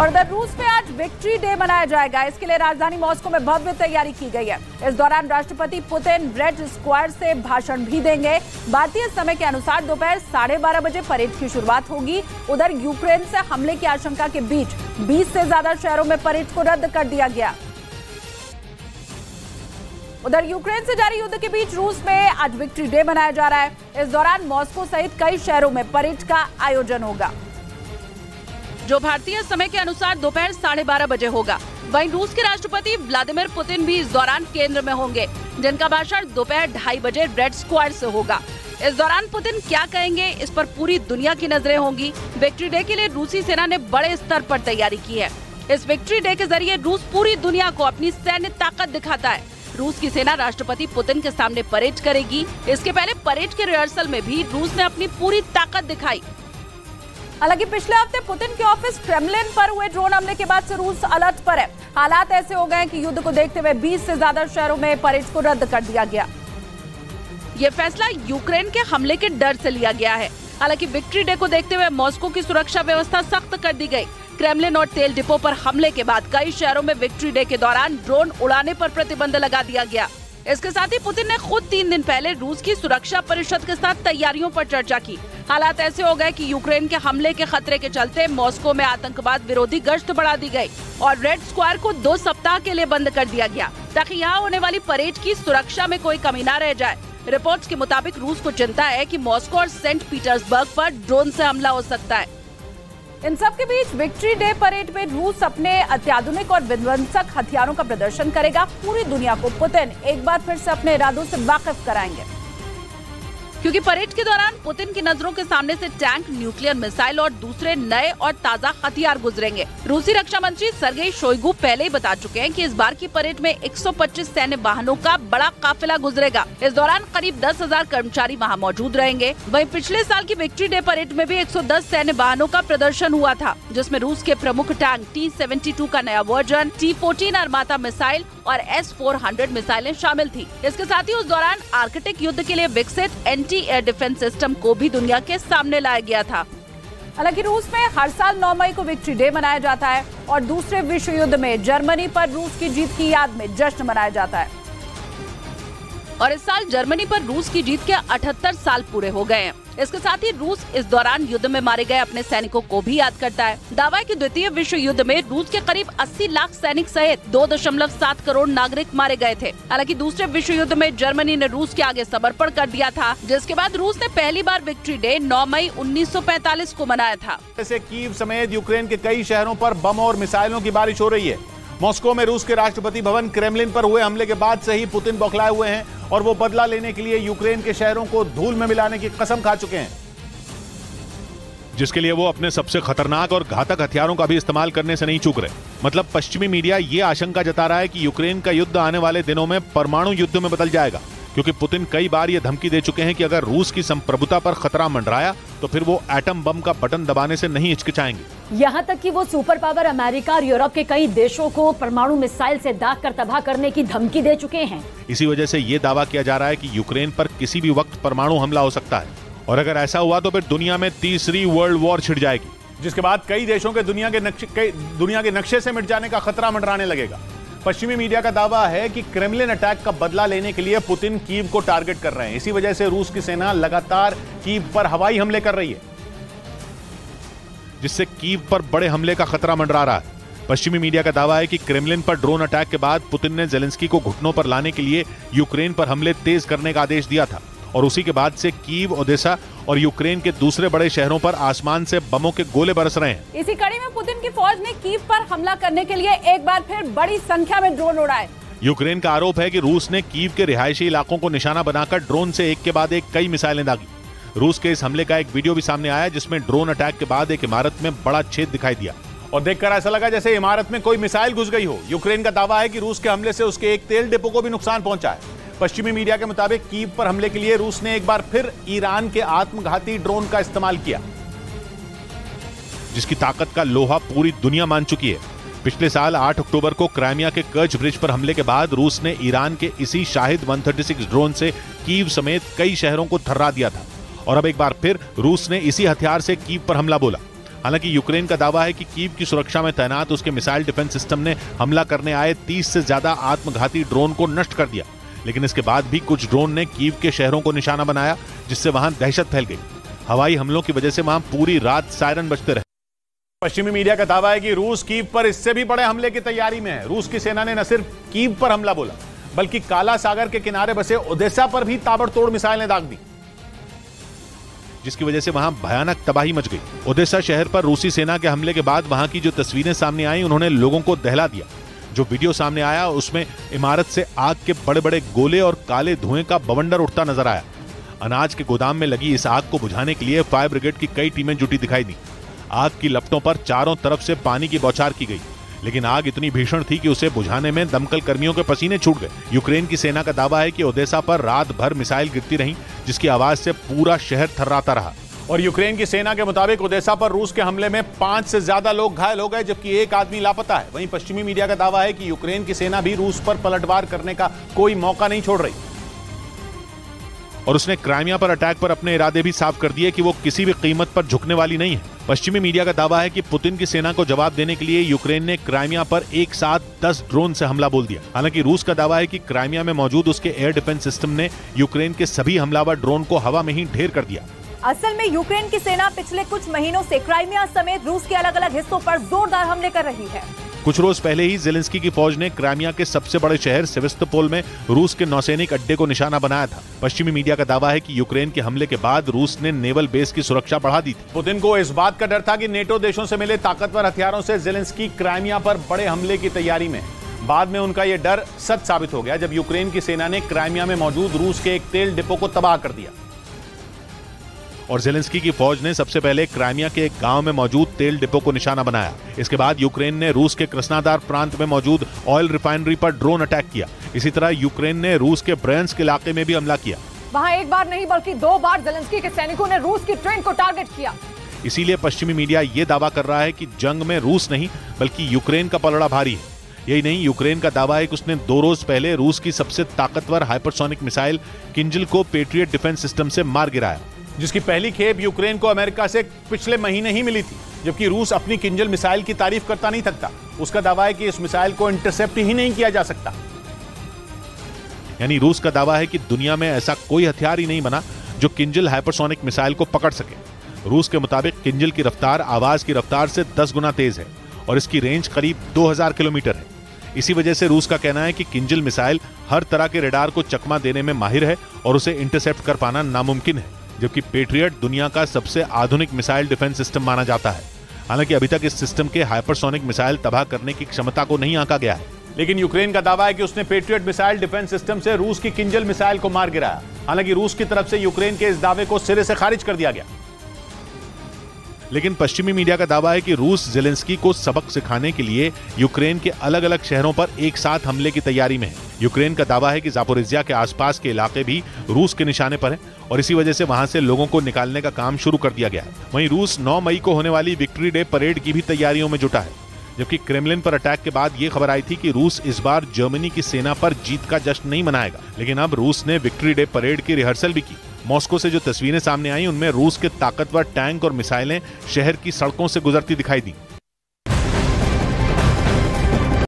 और उधर रूस में आज विक्ट्री डे मनाया जाएगा। इसके लिए राजधानी मॉस्को में भव्य तैयारी की गई है। इस दौरान राष्ट्रपति पुतिन रेड स्क्वायर से भाषण भी देंगे। भारतीय समय के अनुसार दोपहर 12:30 बजे परेड की शुरुआत होगी। उधर यूक्रेन से हमले की आशंका के बीच 20 से ज्यादा शहरों में परेड को रद्द कर दिया गया। उधर यूक्रेन से जारी युद्ध के बीच रूस में आज विक्ट्री डे मनाया जा रहा है। इस दौरान मॉस्को सहित कई शहरों में परेड का आयोजन होगा, जो भारतीय समय के अनुसार दोपहर 12:30 बजे होगा। वहीं रूस के राष्ट्रपति व्लादिमीर पुतिन भी इस दौरान केंद्र में होंगे, जिनका भाषण दोपहर 2:30 बजे रेड स्क्वायर से होगा। इस दौरान पुतिन क्या कहेंगे, इस पर पूरी दुनिया की नजरें होंगी। विक्ट्री डे के लिए रूसी सेना ने बड़े स्तर पर तैयारी की है। इस विक्ट्री डे के जरिए रूस पूरी दुनिया को अपनी सैन्य ताकत दिखाता है। रूस की सेना राष्ट्रपति पुतिन के सामने परेड करेगी। इसके पहले परेड के रिहर्सल में भी रूस ने अपनी पूरी ताकत दिखाई। हालांकि पिछले हफ्ते पुतिन के ऑफिस क्रेमलिन पर हुए ड्रोन हमले के बाद से रूस अलर्ट पर है। हालात ऐसे हो गए कि युद्ध को देखते हुए 20 से ज्यादा शहरों में परेड को रद्द कर दिया गया। ये फैसला यूक्रेन के हमले के डर से लिया गया है। हालांकि विक्ट्री डे को देखते हुए मॉस्को की सुरक्षा व्यवस्था सख्त कर दी गई। क्रेमलिन और तेल डिपो पर हमले के बाद कई शहरों में विक्ट्री डे के दौरान ड्रोन उड़ाने पर प्रतिबंध लगा दिया गया। इसके साथ ही पुतिन ने खुद 3 दिन पहले रूस की सुरक्षा परिषद के साथ तैयारियों पर चर्चा की। हालात ऐसे हो गए कि यूक्रेन के हमले के खतरे के चलते मॉस्को में आतंकवाद विरोधी गश्त बढ़ा दी गई और रेड स्क्वायर को 2 सप्ताह के लिए बंद कर दिया गया, ताकि यहाँ होने वाली परेड की सुरक्षा में कोई कमी न रह जाए। रिपोर्ट्स के मुताबिक रूस को चिंता है कि मॉस्को और सेंट पीटर्सबर्ग पर ड्रोन से हमला हो सकता है। इन सब के बीच विक्ट्री डे परेड में रूस अपने अत्याधुनिक और विध्वंसक हथियारों का प्रदर्शन करेगा। पूरी दुनिया को पुतिन एक बार फिर से अपने इरादों से वाकिफ कराएंगे, क्योंकि परेड के दौरान पुतिन की नजरों के सामने से टैंक, न्यूक्लियर मिसाइल और दूसरे नए और ताजा हथियार गुजरेंगे। रूसी रक्षा मंत्री सर्गेई शोइगु पहले ही बता चुके हैं कि इस बार की परेड में 125 सैन्य वाहनों का बड़ा काफिला गुजरेगा। इस दौरान करीब 10,000 कर्मचारी वहां मौजूद रहेंगे। वहीं पिछले साल की विक्ट्री डे परेड में भी 110 सैन्य वाहनों का प्रदर्शन हुआ था, जिसमें रूस के प्रमुख टैंक T-72 का नया वर्जन, T-14 अरमाता मिसाइल और S-400 मिसाइलें शामिल थी। इसके साथ ही उस दौरान आर्कटिक युद्ध के लिए विकसित एंटी एयर डिफेंस सिस्टम को भी दुनिया के सामने लाया गया था। हालांकि रूस में हर साल 9 मई को विक्ट्री डे मनाया जाता है और दूसरे विश्व युद्ध में जर्मनी पर रूस की जीत की याद में जश्न मनाया जाता है। और इस साल जर्मनी पर रूस की जीत के 78 साल पूरे हो गए हैं। इसके साथ ही रूस इस दौरान युद्ध में मारे गए अपने सैनिकों को भी याद करता है। दावा है कि द्वितीय विश्व युद्ध में रूस के करीब 80 लाख सैनिक सहित 2.7 करोड़ नागरिक मारे गए थे। हालांकि दूसरे विश्व युद्ध में जर्मनी ने रूस के आगे समर्पण कर दिया था, जिसके बाद रूस ने पहली बार विक्ट्री डे 9 मई 1945 को मनाया था। जैसे कीव समेत यूक्रेन के कई शहरों पर बम और मिसाइलों की बारिश हो रही है। मॉस्को में रूस के राष्ट्रपति भवन क्रेमलिन पर हुए हमले के बाद से ही पुतिन बौखलाए हुए हैं और वो बदला लेने के लिए यूक्रेन के शहरों को धूल में मिलाने की कसम खा चुके हैं, जिसके लिए वो अपने सबसे खतरनाक और घातक हथियारों का भी इस्तेमाल करने से नहीं चूक रहे। मतलब पश्चिमी मीडिया ये आशंका जता रहा है कि यूक्रेन का युद्ध आने वाले दिनों में परमाणु युद्ध में बदल जाएगा, क्योंकि पुतिन कई बार ये धमकी दे चुके हैं कि अगर रूस की संप्रभुता पर खतरा मंडराया तो फिर वो एटम बम का बटन दबाने से नहीं हिचकिचाएंगे। यहाँ तक कि वो सुपर पावर अमेरिका और यूरोप के कई देशों को परमाणु मिसाइल से दाग कर तबाह करने की धमकी दे चुके हैं। इसी वजह से ये दावा किया जा रहा है कि यूक्रेन पर किसी भी वक्त परमाणु हमला हो सकता है, और अगर ऐसा हुआ तो फिर दुनिया में तीसरी वर्ल्ड वॉर छिड़ जाएगी, जिसके बाद कई देशों के दुनिया के नक्शे से मिट जाने का खतरा मंडराने लगेगा। पश्चिमी मीडिया का दावा है कि क्रेमलिन अटैक का बदला लेने के लिए पुतिन कीव को टारगेट कर रहे हैं। इसी वजह से रूस की सेना लगातार कीव पर हवाई हमले कर रही है, जिससे कीव पर बड़े हमले का खतरा मंडरा रहा है। पश्चिमी मीडिया का दावा है कि क्रेमलिन पर ड्रोन अटैक के बाद पुतिन ने जेलेंस्की को घुटनों पर लाने के लिए यूक्रेन पर हमले तेज करने का आदेश दिया था, और उसी के बाद से कीव, ओडेसा और यूक्रेन के दूसरे बड़े शहरों पर आसमान से बमों के गोले बरस रहे हैं। इसी कड़ी में पुतिन की फौज ने कीव पर हमला करने के लिए एक बार फिर बड़ी संख्या में ड्रोन उड़ाए। यूक्रेन का आरोप है कि रूस ने कीव के रिहायशी इलाकों को निशाना बनाकर ड्रोन से एक के बाद एक कई मिसाइलें दागी। रूस के इस हमले का एक वीडियो भी सामने आया, जिसमें ड्रोन अटैक के बाद एक इमारत में बड़ा छेद दिखाई दिया और देखकर ऐसा लगा जैसे इमारत में कोई मिसाइल घुस गई हो। यूक्रेन का दावा है कि रूस के हमले से उसके एक तेल डिपो को भी नुकसान पहुंचा है। पश्चिमी मीडिया के मुताबिक कीव पर हमले के लिए रूस ने एक बार फिर ईरान के आत्मघाती ड्रोन का इस्तेमाल किया, जिसकी ताकत का लोहा पूरी दुनिया मान चुकी है। पिछले साल 8 अक्टूबर को क्राइमिया के कर्च ब्रिज पर हमले के बाद रूस ने ईरान के इसी शाहिद 136 ड्रोन से कीव समेत कई शहरों को थर्रा दिया था, और अब एक बार फिर रूस ने इसी हथियार से कीव पर हमला बोला। हालांकि यूक्रेन का दावा है कि कीव की सुरक्षा में तैनात उसके मिसाइल डिफेंस सिस्टम ने हमला करने आए 30 से ज्यादा आत्मघाती ड्रोन को नष्ट कर दिया। लेकिन इसके बाद भी कुछ ड्रोन ने कीव के शहरों को निशाना बनाया, जिससे वहां दहशत फैल गई। हवाई हमलों की वजह से वहां पूरी रात सायरन बजते रहे। पश्चिमी मीडिया का दावा है कि रूस कीव पर इससे भी बड़े हमले की तैयारी में है। रूस की सेना ने न सिर्फ कीव पर हमला बोला, बल्कि काला सागर के किनारे बसे ओडेसा पर भी ताबड़तोड़ मिसाइलें दाग दी, जिसकी वजह से वहां भयानक तबाही मच गई। ओडेसा शहर पर रूसी सेना के हमले के बाद वहां की जो तस्वीरें सामने आई, उन्होंने लोगों को दहला दिया। जो वीडियो सामने आया उसमें इमारत से आग के बड़े बड़े गोले और काले धुएं का बवंडर उठता नजर आया। अनाज के गोदाम में लगी इस आग को बुझाने के लिए फायर ब्रिगेड की कई टीमें जुटी दिखाई दी। आग की लपटों पर चारों तरफ से पानी की बौछार की गई, लेकिन आग इतनी भीषण थी कि उसे बुझाने में दमकल कर्मियों के पसीने छूट गए। यूक्रेन की सेना का दावा है कि ओडेसा पर रात भर मिसाइल गिरती रहीं, जिसकी आवाज से पूरा शहर थर्राता रहा। और यूक्रेन की सेना के मुताबिक ओडेसा पर रूस के हमले में 5 से ज्यादा लोग घायल हो गए, जबकि एक आदमी लापता है। वहीं पश्चिमी मीडिया का दावा है कि यूक्रेन की सेना भी रूस पर पलटवार करने का कोई मौका नहीं छोड़ रही, और उसने क्राइमिया पर अटैक पर अपने इरादे भी साफ कर दिए कि वो किसी भी कीमत पर झुकने वाली नहीं है। पश्चिमी मीडिया का दावा है कि पुतिन की सेना को जवाब देने के लिए यूक्रेन ने क्राइमिया पर एक साथ 10 ड्रोन से हमला बोल दिया। हालांकि रूस का दावा है कि क्राइमिया में मौजूद उसके एयर डिफेंस सिस्टम ने यूक्रेन के सभी हमलावर ड्रोन को हवा में ही ढेर कर दिया। असल में यूक्रेन की सेना पिछले कुछ महीनों से क्राइमिया समेत रूस के अलग अलग हिस्सों पर जोरदार हमले कर रही है। कुछ रोज पहले ही जेलेंस्की की फौज ने क्राइमिया के सबसे बड़े शहर सेवेस्तोपोल में रूस के नौसैनिक अड्डे को निशाना बनाया था। पश्चिमी मीडिया का दावा है कि यूक्रेन के हमले के बाद रूस ने नेवल बेस की सुरक्षा बढ़ा दी थी। पुतिन को इस बात का डर था कि नेटो देशों से मिले ताकतवर हथियारों से जेलेंस्की क्राइमिया पर बड़े हमले की तैयारी में। बाद में उनका यह डर सच साबित हो गया, जब यूक्रेन की सेना ने क्राइमिया में मौजूद रूस के एक तेल डिपो को तबाह कर दिया। और जेलेंस्की की फौज ने सबसे पहले क्राइमिया के एक गांव में मौजूद तेल डिपो को निशाना बनाया। इसके बाद यूक्रेन ने रूस के कृष्णादार प्रांत में मौजूद ऑयल रिफाइनरी पर ड्रोन अटैक किया। इसी तरह यूक्रेन ने रूस के ब्रेंस्क इलाके में भी हमला किया। वहां एक बार नहीं बल्कि 2 बार जेलेंस्की के सैनिकों ने रूस की ट्रेन को टारगेट किया। इसीलिए पश्चिमी मीडिया ये दावा कर रहा है कि जंग में रूस नहीं बल्कि यूक्रेन का पलड़ा भारी है। यही नहीं, यूक्रेन का दावा है कि उसने 2 रोज पहले रूस की सबसे ताकतवर हाइपरसोनिक मिसाइल किंजल को पेट्रियट डिफेंस सिस्टम से मार गिराया, जिसकी पहली खेप यूक्रेन को अमेरिका से पिछले महीने ही मिली थी। जबकि रूस अपनी किंजल मिसाइल की तारीफ करता नहीं थकता। उसका दावा है कि इस मिसाइल को इंटरसेप्ट ही नहीं किया जा सकता। यानी रूस का दावा है कि दुनिया में ऐसा कोई हथियार ही नहीं बना जो किंजल हाइपरसोनिक मिसाइल को पकड़ सके। रूस के मुताबिक किंजल की रफ्तार आवाज की रफ्तार से 10 गुना तेज है और इसकी रेंज करीब 2000 किलोमीटर है। इसी वजह से रूस का कहना है कि किंजल मिसाइल हर तरह के रेडार को चकमा देने में माहिर है और उसे इंटरसेप्ट कर पाना नामुमकिन है। जबकि पेट्रियट दुनिया का सबसे आधुनिक मिसाइल डिफेंस सिस्टम माना जाता है। हालांकि अभी तक इस सिस्टम के हाइपरसोनिक मिसाइल तबाह करने की क्षमता को नहीं आंका गया है। लेकिन यूक्रेन का दावा है कि उसने पेट्रियट मिसाइल डिफेंस सिस्टम से रूस की किंजल मिसाइल को मार गिराया। हालांकि रूस की तरफ से यूक्रेन के इस दावे को सिरे से खारिज कर दिया गया। लेकिन पश्चिमी मीडिया का दावा है कि रूस जेलेंस्की को सबक सिखाने के लिए यूक्रेन के अलग अलग शहरों पर एक साथ हमले की तैयारी में है। यूक्रेन का दावा है कि जापोरिजिया के आसपास के इलाके भी रूस के निशाने पर हैं और इसी वजह से वहां से लोगों को निकालने का काम शुरू कर दिया गया है। वहीं रूस 9 मई को होने वाली विक्ट्री डे परेड की भी तैयारियों में जुटा है। जबकि क्रेमलिन पर अटैक के बाद ये खबर आई थी कि रूस इस बार जर्मनी की सेना पर जीत का जश्न नहीं मनाएगा, लेकिन अब रूस ने विक्ट्री डे परेड की रिहर्सल भी की। मॉस्को से जो तस्वीरें सामने आई उनमें रूस के ताकतवर टैंक और मिसाइलें शहर की सड़कों से गुजरती दिखाई दी।